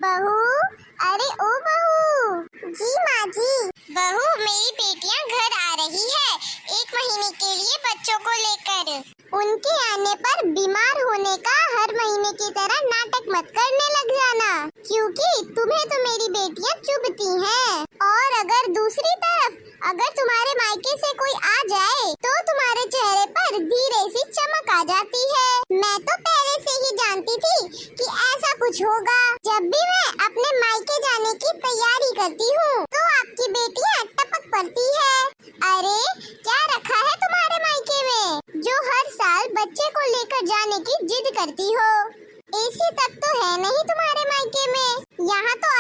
बहू, अरे ओ बहू। जी माँ जी। बहू, मेरी बेटियाँ घर आ रही है 1 महीने के लिए बच्चों को लेकर। उनके आने पर बीमार होने का हर महीने की तरह नाटक मत करने लग जाना, क्योंकि तुम्हें तो मेरी बेटियाँ चुभती हैं। और अगर दूसरी तरफ अगर तुम्हारे मायके से कोई आ जाए तो तुम्हारे चेहरे पर धीरे सी चमक आ जाती है। मैं तो पहले से ही जानती थी कि ऐसा कुछ होगा। जब भी मैं अपने मायके जाने की तैयारी करती हूँ तो आपकी बेटियाँ टपक पड़ती है। अरे क्या रखा है तुम्हारे मायके में जो हर साल बच्चे को लेकर जाने की जिद करती हो? एसी तक तो है नहीं तुम्हारे मायके में। यहाँ तो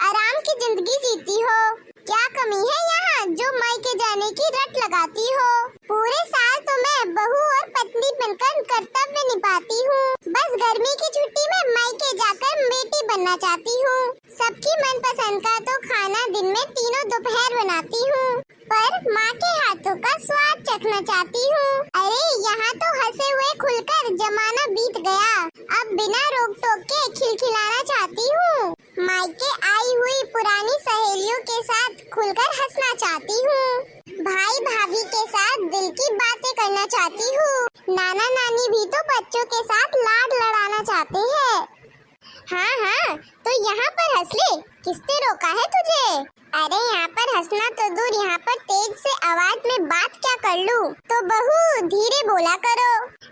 आराम की जिंदगी जीती हो। क्या कमी है यहाँ जो मायके जाने की रट लगाती हो? पूरे साल तो मैं बहू और पत्नी बनकर कर्तव्य निभाती हूँ। बस गर्मी की छुट्टी में मायके जाकर बेटी बनना चाहती हूँ। सबकी मनपसंद का तो खाना दिन में तीनों दोपहर बनाती हूँ, पर माँ के हाथों का स्वाद चखना चाहती हूँ। अरे यहाँ तो हंसे हुए खुलकर जमाना बीत गया, अब बिना रोक टोक के खिलखिलाना चाहती हूँ। मायके आई हुई पुरानी सहेलियों के साथ खुलकर हंसना चाहती हूँ। भाई भाभी के साथ दिल की बातें करना चाहती हूँ। नाना नानी भी तो बच्चों के साथ लाड लड़ाना चाहते हैं। हाँ, तो यहाँ पर हंस ले, किसने रोका है तुझे? अरे यहाँ पर हंसना तो दूर, यहाँ पर तेज से आवाज में बात क्या कर लूँ? तो बहू धीरे बोला करो।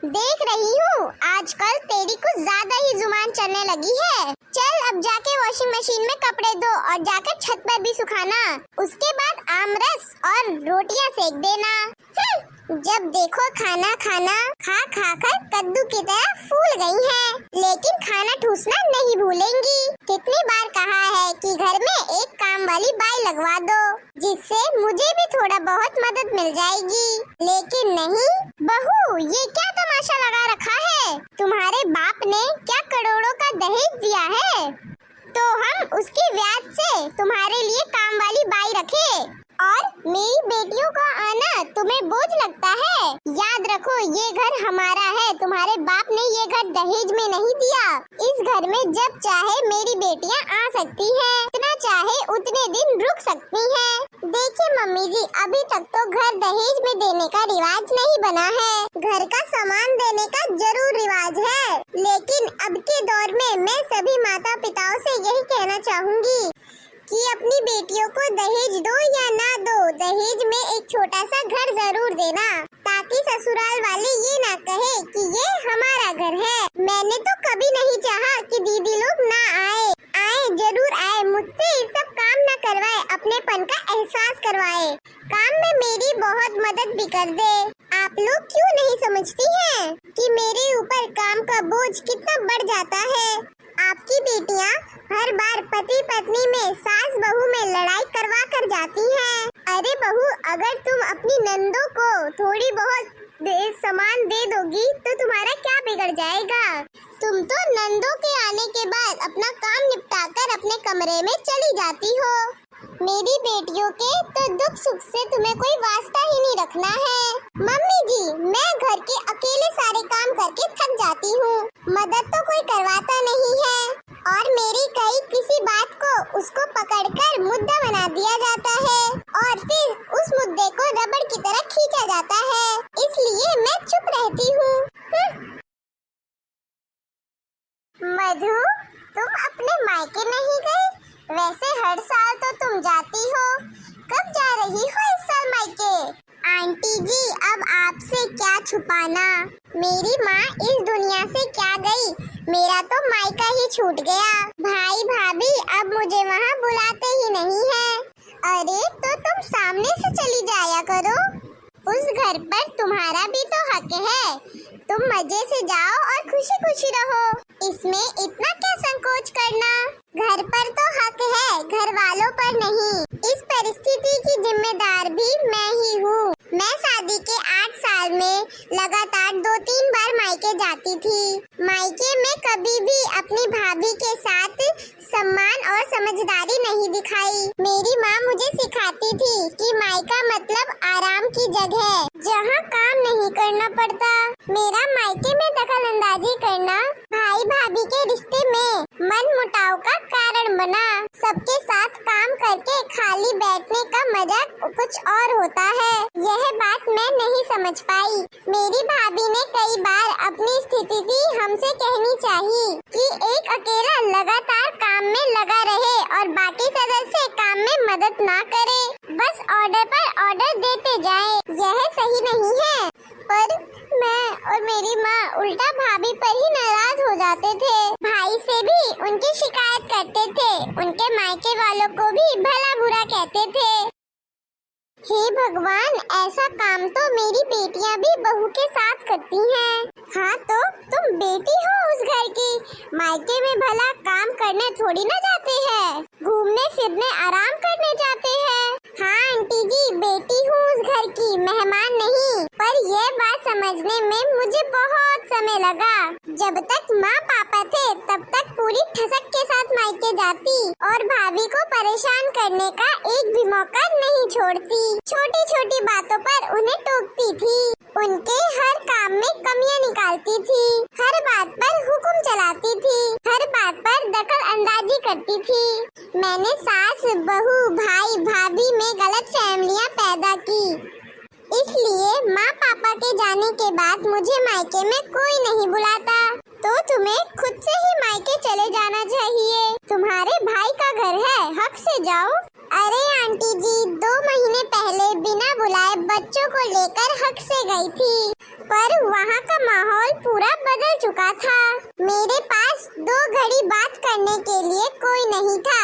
देख रही हूँ आजकल तेरी कुछ ज्यादा ही जुबान चलने लगी है। चल अब जाके वॉशिंग मशीन में कपड़े धो और जाकर छत पर भी सुखाना। उसके बाद आमरस और रोटियां सेक देना। जब देखो खाना खा कर कद्दू की तरह फूल गई हैं, लेकिन खाना ठूसना नहीं भूलेंगी। कितनी बार कहा है कि घर में एक काम वाली बाई लगवा दो, जिससे मुझे भी थोड़ा बहुत मदद मिल जाएगी, लेकिन नहीं। बहू ये क्या तमाशा लगा रखा है? तुम्हारे बाप ने क्या करोड़ों का दहेज दिया है तो हम उसकी ब्याज से तुम्हारे लिए काम वाली बाई रखे और मेरी बेटियों का आना तुम्हें बोझ लगता है? याद रखो ये घर हमारा है, तुम्हारे बाप ने ये घर दहेज में नहीं दिया। इस घर में जब चाहे मेरी बेटियां आ सकती हैं, जितना चाहे उतने दिन रुक सकती हैं। देखिए मम्मी जी, अभी तक तो घर दहेज में देने का रिवाज नहीं बना है। घर का सामान देने का जरूर रिवाज है, लेकिन अब के दौर में मैं सभी माता पिताओं से यही कहना चाहूँगी कि अपनी बेटियों को दहेज दो या ना दो, दहेज में एक छोटा सा घर जरूर देना, ताकि ससुराल वाले ये ना कहे कि ये हमारा घर है। मैंने तो कभी नहीं चाहा कि दीदी लोग ना आए जरूर आए, मुझसे ये सब काम ना करवाए, अपनेपन का एहसास करवाए, काम में मेरी बहुत मदद भी कर दे। आप लोग क्यों नहीं समझती हैं कि मेरे ऊपर काम का बोझ कितना बढ़ जाता है? आपकी बेटियां हर बार पति पत्नी में, सास बहू में लड़ाई करवा कर जाती हैं। अरे बहू, अगर तुम अपनी नंदों को थोड़ी बहुत सामान दे दोगी तो तुम्हारा क्या बिगड़ जाएगा? तुम तो नंदों के आने के बाद अपना काम निपटाकर अपने कमरे में चली जाती हो। मेरी बेटियों के तो दुख सुख से तुम्हें कोई वास्ता ही नहीं रखना है। मम्मी जी, मैं घर के अकेले सारे काम करके थक जाती हूँ, मदद तो कोई करवाता नहीं है, और मेरी कही किसी बात को उसको पकड़कर मुद्दा बना दिया जाता है और फिर उस मुद्दे को रबड़ की तरह खींचा जाता है, इसलिए मैं चुप रहती हूँ। मधु, तुम अपने मायके नहीं गई? वैसे हर साल तो तुम जाती हो, कब जा रही हो इस साल मायके? आंटी जी, अब आपसे क्या छुपाना, मेरी माँ इस दुनिया से क्या गई, मेरा तो मायका ही छूट गया। भाई भाभी अब मुझे वहाँ बुलाते ही नहीं है। अरे तो तुम सामने से चली जाया करो, उस घर पर तुम्हारा भी तो हक है। तुम मजे से जाओ और खुशी खुशी रहो, इसमें इतना क्या संकोच करना? घर पर तो हक है, घर वालों पर नहीं। इस परिस्थिति की जिम्मेदार भी मैं ही हूँ। मैं शादी के 8 साल में लगातार 2-3 बार मायके जाती थी। मायके में कभी भी अपनी भाभी के साथ सम्मान और समझदारी नहीं दिखाई। मेरी माँ मुझे सिखाती थी कि मायका मतलब आराम की जगह, जहाँ काम नहीं करना पड़ता। मेरा मायके में दखल अंदाजी करना भाई भाभी के रिश्ते में मन मुटाव का कारण बना। सबके साथ काम करके खाली बैठने का मजा कुछ और होता है। यह बात मैं नहीं समझ पाई। मेरी भाभी ने कई बार अपनी स्थिति हमसे कहनी चाहिए कि एक अकेला लगातार काम में लगा रहे और बाकी सदस्य काम में मदद ना करे, बस ऑर्डर पर ऑर्डर देते जाए। यह सही नहीं है। पर मैं और मेरी माँ उल्टा भाभी पर ही नाराज हो जाते थे। भाई से भी उनकी शिकायत करते थे, उनके मायके वालों को भी भला बुरा कहते थे। हे भगवान, ऐसा काम तो मेरी बेटियां भी बहू के साथ करती हैं। हाँ तो तुम बेटी हो उस घर की, मायके में भला काम करने थोड़ी ना जाते हैं, घूमने फिरने आराम करने जाते हैं। हाँ आंटी जी, बेटी हूँ उस घर की, मेहमान नहीं। पर यह बात समझने में मुझे बहुत समय लगा। जब तक माँ पापा थे तब तक पूरी ठसक के साथ मायके जाती और भाभी को परेशान करने का एक भी मौका नहीं छोड़ती। छोटी छोटी बातों पर उन्हें टोकती थी, उनके हर काम में कमियां निकालती थी, हर बात पर हुक्म चलाती थी, हर बात पर दखल अंदाजी करती थी। मैंने सास बहू भाई भाभी में गलत फहमियां पैदा की। इसलिए माँ पापा के जाने के बाद मुझे मायके में कोई नहीं बुलाता। तो तुम्हें खुद से ही मायके चले जाना चाहिए। तुम्हारे भाई का घर है, हक से जाओ। अरे आंटी जी, 2 महीने पहले बिना बुलाए बच्चों को लेकर हक से गई थी, पर वहाँ का माहौल पूरा बदल चुका था। मेरे पास 2 घड़ी बात करने के लिए कोई नहीं था,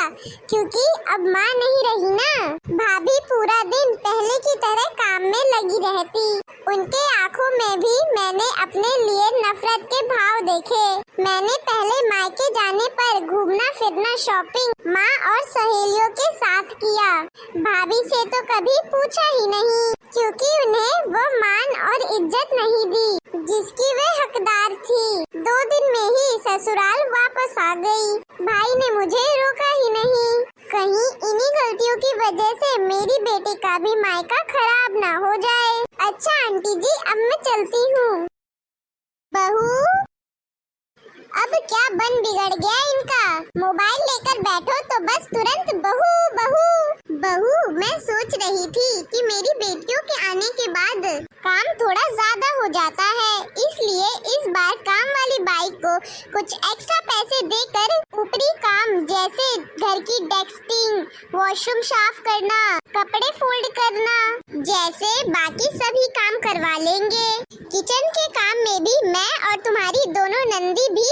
क्योंकि अब माँ नहीं रही ना। भाभी पूरा दिन पहले की तरह काम में लगी रहती। उनके आँखों में भी मैंने अपने लिए नफरत के भाव देखे। मैंने पहले मायके जाने पर घूमना फिरना शॉपिंग माँ और सहेलियों के साथ किया। भाभी से तो कभी पूछा ही नहीं, क्योंकि उन्हें वो मान और इज्जत नहीं दी जिसकी वे हकदार थी। 2 दिन में ही ससुराल वापस आ गई। भाई ने मुझे रोका ही नहीं। कहीं इन्हीं गलतियों की वजह से मेरी बेटी का भी मायका खराब ना हो जाए। अच्छा आंटी जी, अब मैं चलती हूँ। बहू, अब क्या बन बिगड़ गया इनका? मोबाइल लेकर बैठो तो बस तुरंत बहू बहू बहू। मैं सोच रही थी कि मेरी बेटियों के आने के बाद काम थोड़ा ज्यादा हो जाता है, इसलिए इस बार काम वाली बाई को कुछ एक्स्ट्रा पैसे देकर ऊपरी काम जैसे घर की डस्टिंग, वॉशरूम साफ करना, कपड़े फोल्ड करना जैसे बाकी सभी काम करवा लेंगे। किचन के काम में भी मैं और तुम्हारी दोनों नंदी भी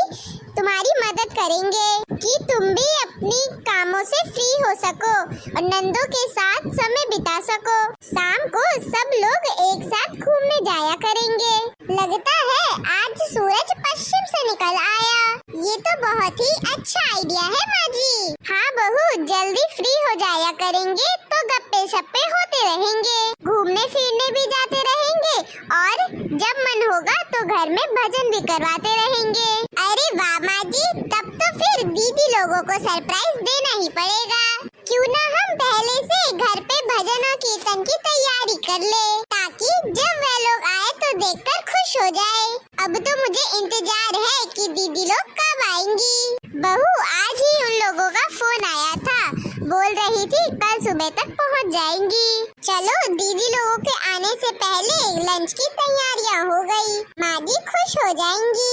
तुम्हारी मदद करेंगे कि तुम भी अपनी कामों से फ्री हो सको और नंदों के साथ समय बिता सको। शाम को सब लोग एक साथ घूमने जाया करेंगे। लगता है आज सूरज पश्चिम से निकल आया। ये तो बहुत ही अच्छा आइडिया है माँ जी। हाँ बहू, जल्दी फ्री हो जाया करेंगे तो गप्पे शप्पे होते रहेंगे, घूमने फिरने भी जाते रहेंगे और जब मन होगा तो घर में भजन भी करवाते रहेंगे। अरे वाह माँ जी, तब तो फिर दीदी लोगों को सरप्राइज देना ही पड़ेगा। क्यों ना हम पहले से घर पे भजन और कीर्तन की तैयारी कर ले, ताकि जब वे लोग आए तो देखकर खुश हो जाए। अब तो मुझे इंतजार है कि दीदी लोग कब आएंगी। बहू, आज ही उन लोगों का फोन आया था, बोल रही थी कल सुबह तक पहुंच जाएंगी। चलो, दीदी लोगों के आने से पहले लंच की तैयारियां हो गई। माँ जी खुश हो जाएंगी।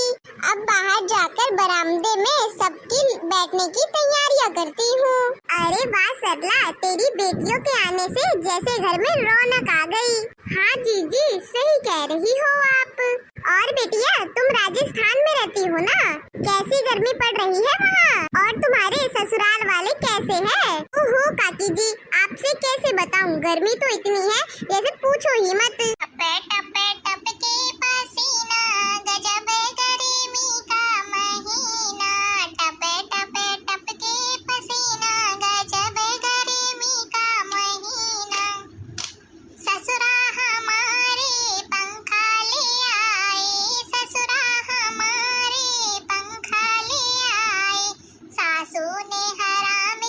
अब बाहर जाकर बरामदे में सबकी बैठने की तैयारियां करती हूँ। अरे वाह सरला, तेरी बेटियों के आने से जैसे घर में रौनक आ गई। हाँ जीजी, सही कह रही हो आप। और बेटिया, तुम राजस्थान में रहती हो ना? कैसी गर्मी पड़ रही है वहाँ? और तुम्हारे ससुराल वाले कैसे हैं? ओहो काकी जी, आपसे कैसे बताऊँ, गर्मी तो इतनी है जैसे पूछो ही मत। टपे टपे टपके पसीना, गजब गर्मी का महीना। टपे टपे टपके पसीना, गजब गर्मी का महीना। ससुरा हमारे पंखा ले आए, ससुरा हमारे पंखा ले आए। सासू ने हराम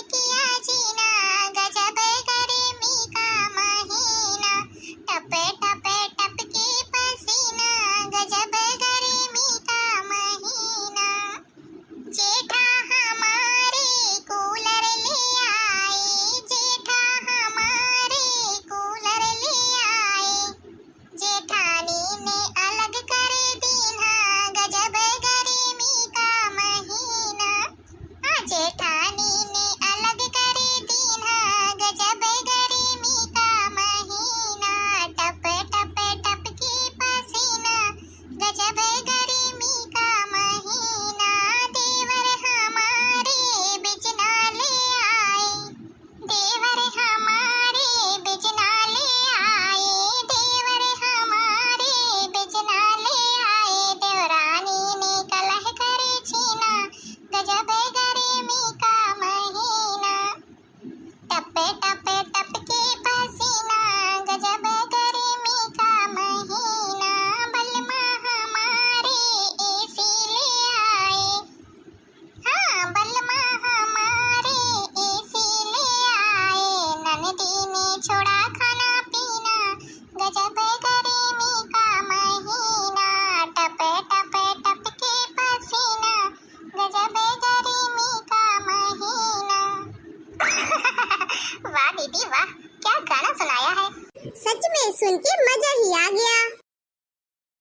जेठा